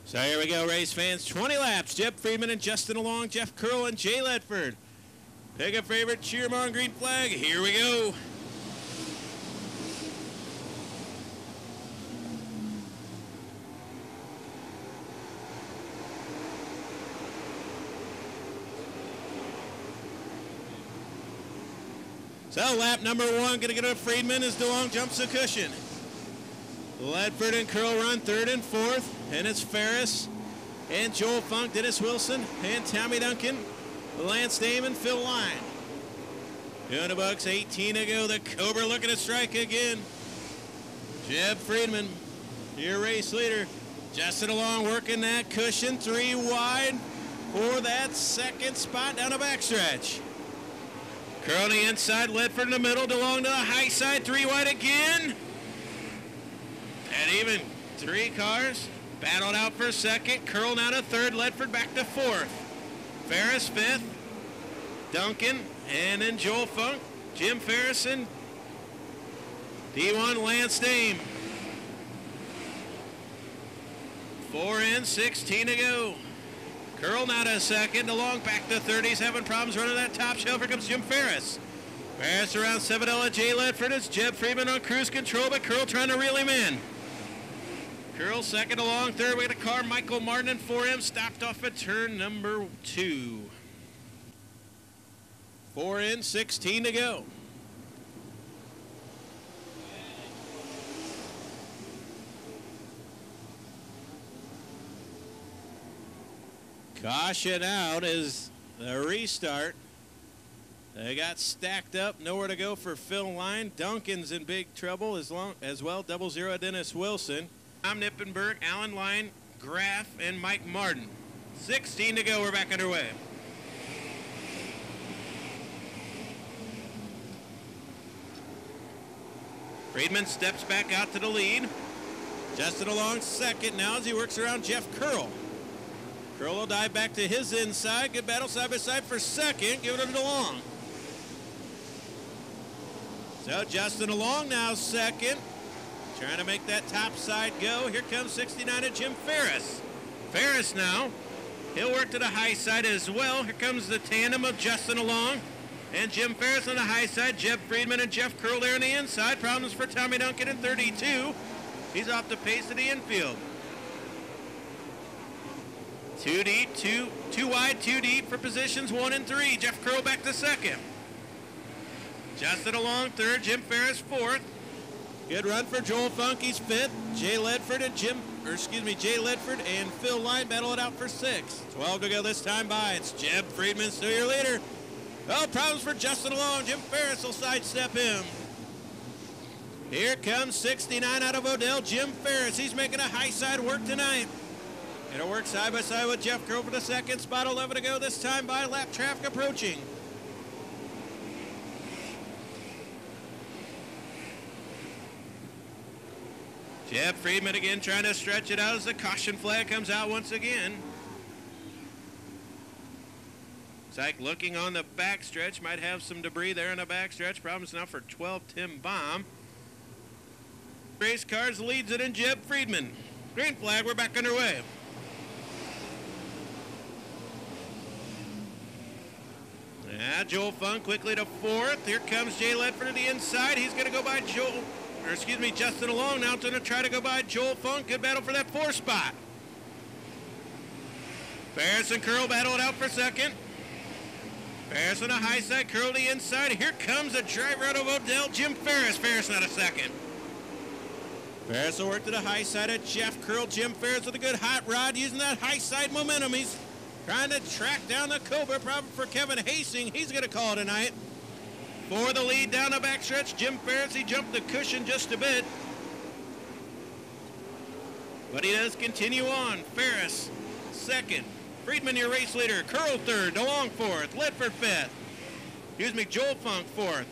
So here we go, race fans. 20 laps. Jeb Friedman and Justin Along, Jeff Curl and Jay Ledford. Pick a favorite, cheer 'em on, green flag. Here we go. So lap number 1, gonna get to Friedman as DeLong jumps the cushion. Ledford and Curl run 3rd and 4th, and it's Ferris and Joel Funk, Dennis Wilson, and Tommy Duncan, Lance Damon, Phil Line. 200 bucks, 18 to go. The Cobra looking to strike again. Jeb Friedman, your race leader. Justin Along working that cushion, 3 wide for that 2nd spot down the backstretch. Curl on the inside, Ledford in the middle, DeLong to the high side, 3 wide again. And even 3 cars battled out for 2nd. Curl now to 3rd, Ledford back to 4th. Ferris 5th, Duncan, and then Joel Funk, Jim Ferris, and D1 Lance Dame. 4 in, 16 to go. Curl now to 2nd, DeLong back to 3rd. He's having problems running that top shelf. Here comes Jim Ferris. Ferris around 7L at Jay Ledford. It's Jeb Friedman on cruise control, but Curl trying to reel him in. Curl 2nd, Along 3rd. We got a car, Michael Martin and 4M stopped off at turn number 2. 4 in, 16 to go. Caution out is the restart. They got stacked up, nowhere to go for Phil Line. Duncan's in big trouble as well. 00 Dennis Wilson. Tom Nippenberg, Alan Line, Graff, and Mike Martin. 16 to go, we're back underway. Friedman steps back out to the lead. Justin Along 2nd now as he works around Jeff Curl. Curl will dive back to his inside. Good battle side by side for 2nd. Give it to DeLong. So Justin Along now 2nd. Trying to make that top side go. Here comes 69 of Jim Ferris. Ferris now. He'll work to the high side as well. Here comes the tandem of Justin Along and Jim Ferris on the high side. Jeb Friedman and Jeff Curl there on the inside. Problems for Tommy Duncan in 32. He's off the pace of the infield. 2 deep, two wide, 2 deep for positions 1 and 3. Jeff Curl back to 2nd. Justin Along 3rd, Jim Ferris 4th. Good run for Joel Funk, he's 5th. Jay Ledford and Phil Line battle it out for 6th. 12 to go this time by. It's Jeb Friedman, still your leader. Oh, problems for Justin Along. Jim Ferris will sidestep him. Here comes 69 out of Odell, Jim Ferris. He's making a high side work tonight. It'll work side by side with Jeff Curl for the 2nd spot. 11 to go this time by. Lap traffic approaching. Jeb Friedman again trying to stretch it out as the caution flag comes out once again. Looks like looking on the backstretch, might have some debris there in the backstretch. Problems now for 12 Tim Baum. Race cars leads it in Jeb Friedman. Green flag, we're back underway. Yeah, Joel Funk quickly to 4th. Here comes Jay Ledford to the inside. He's going to go by Justin Along now going to try to go by Joel Funk. Good battle for that 4th spot. Ferris and Curl battle it out for 2nd. Ferris on the high side, Curl to the inside. Here comes the driver out of Odell, Jim Ferris. Ferris not a 2nd. Ferris will work to the high side of Jeff Curl. Jim Ferris with a good hot rod using that high side momentum. He's trying to track down the Cobra. Problem for Kevin Hastings. He's going to call tonight. For the lead down the backstretch, Jim Ferris, he jumped the cushion just a bit. But he does continue on. Ferris, 2nd. Friedman, your race leader. Curl 3rd. DeLong 4th. Ledford 5th. Joel Funk 4th.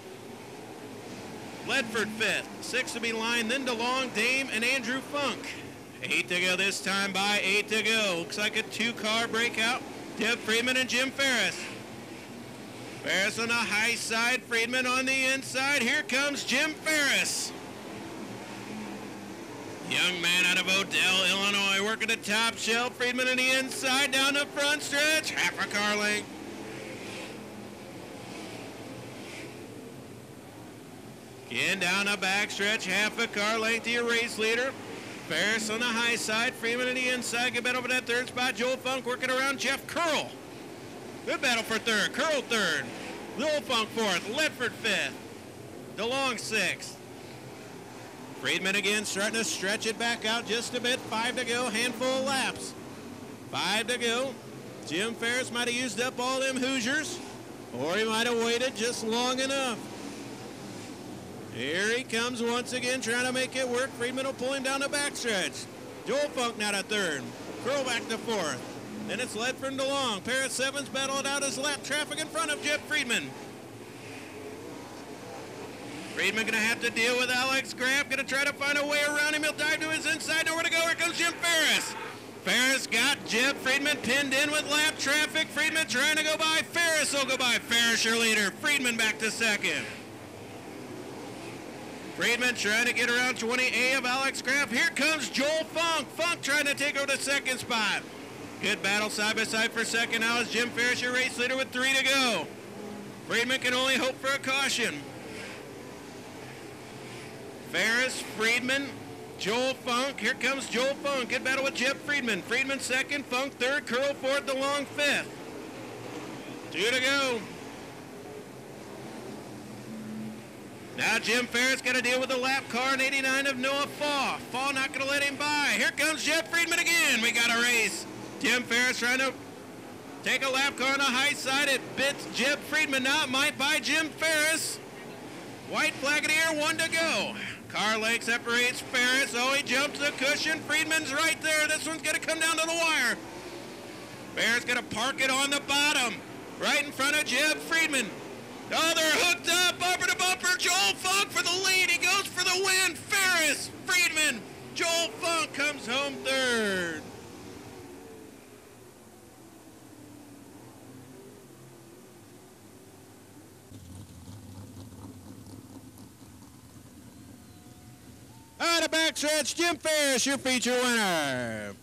Ledford 5th. 6th to be Line, then DeLong, Dame, and Andrew Funk. 8 to go this time by. 8 to go. Looks like a 2-car breakout. Jeb Friedman and Jim Ferris. Ferris on the high side, Friedman on the inside. Here comes Jim Ferris. Young man out of Odell, Illinois, working the top shelf. Friedman on the inside, down the front stretch, half a car length. Again, down the back stretch, half a car length to your race leader. Ferris on the high side, Freeman on the inside. Good battle for that third spot. Joel Funk working around Jeff Curl. Good battle for third. Curl third. Joel Funk fourth. Ledford fifth. DeLong sixth. Friedman again starting to stretch it back out just a bit. 5 to go. Handful of laps. 5 to go. Jim Ferris might have used up all them Hoosiers, or he might have waited just long enough. Here he comes once again, trying to make it work. Friedman will pull him down the backstretch. Joel Funk now to third. Curl back to fourth. Then it's Ledford and DeLong. Pair of sevens battle it out as lap traffic in front of Jeff Friedman. Friedman going to have to deal with Alex Graf. Going to try to find a way around him. He'll dive to his inside. Nowhere to go. Here comes Jim Ferris. Ferris got Jeff Friedman pinned in with lap traffic. Friedman trying to go by. Ferris will go by. Ferris your leader. Friedman back to second. Friedman trying to get around 20A of Alex Graf. Here comes Joel Funk. Funk trying to take over the second spot. Good battle side by side for second. Now is Jim Ferris your race leader with 3 to go. Friedman can only hope for a caution. Ferris, Friedman, Joel Funk. Here comes Joel Funk. Good battle with Jeff Friedman. Friedman second, Funk third, Curl fourth, DeLong fifth. 2 to go. Now Jim Ferris got to deal with the lap car in 89 of Noah Fall. Fall not going to let him by. Here comes Jeff Friedman again. We got a race. Jim Ferris trying to take a lap car on the high side. It bits Jeff Friedman now. It might buy Jim Ferris. White flag in the air, 1 to go. Car length separates Ferris. Oh, he jumps the cushion. Friedman's right there. This one's going to come down to the wire. Ferris going to park it on the bottom, right in front of Jeff Friedman. Oh, they're hooked up, bumper to bumper. Joel Funk for the lead. He goes for the win. Ferris, Friedman, Joel Funk comes home third. On the backstretch, Jim Ferris, your feature winner.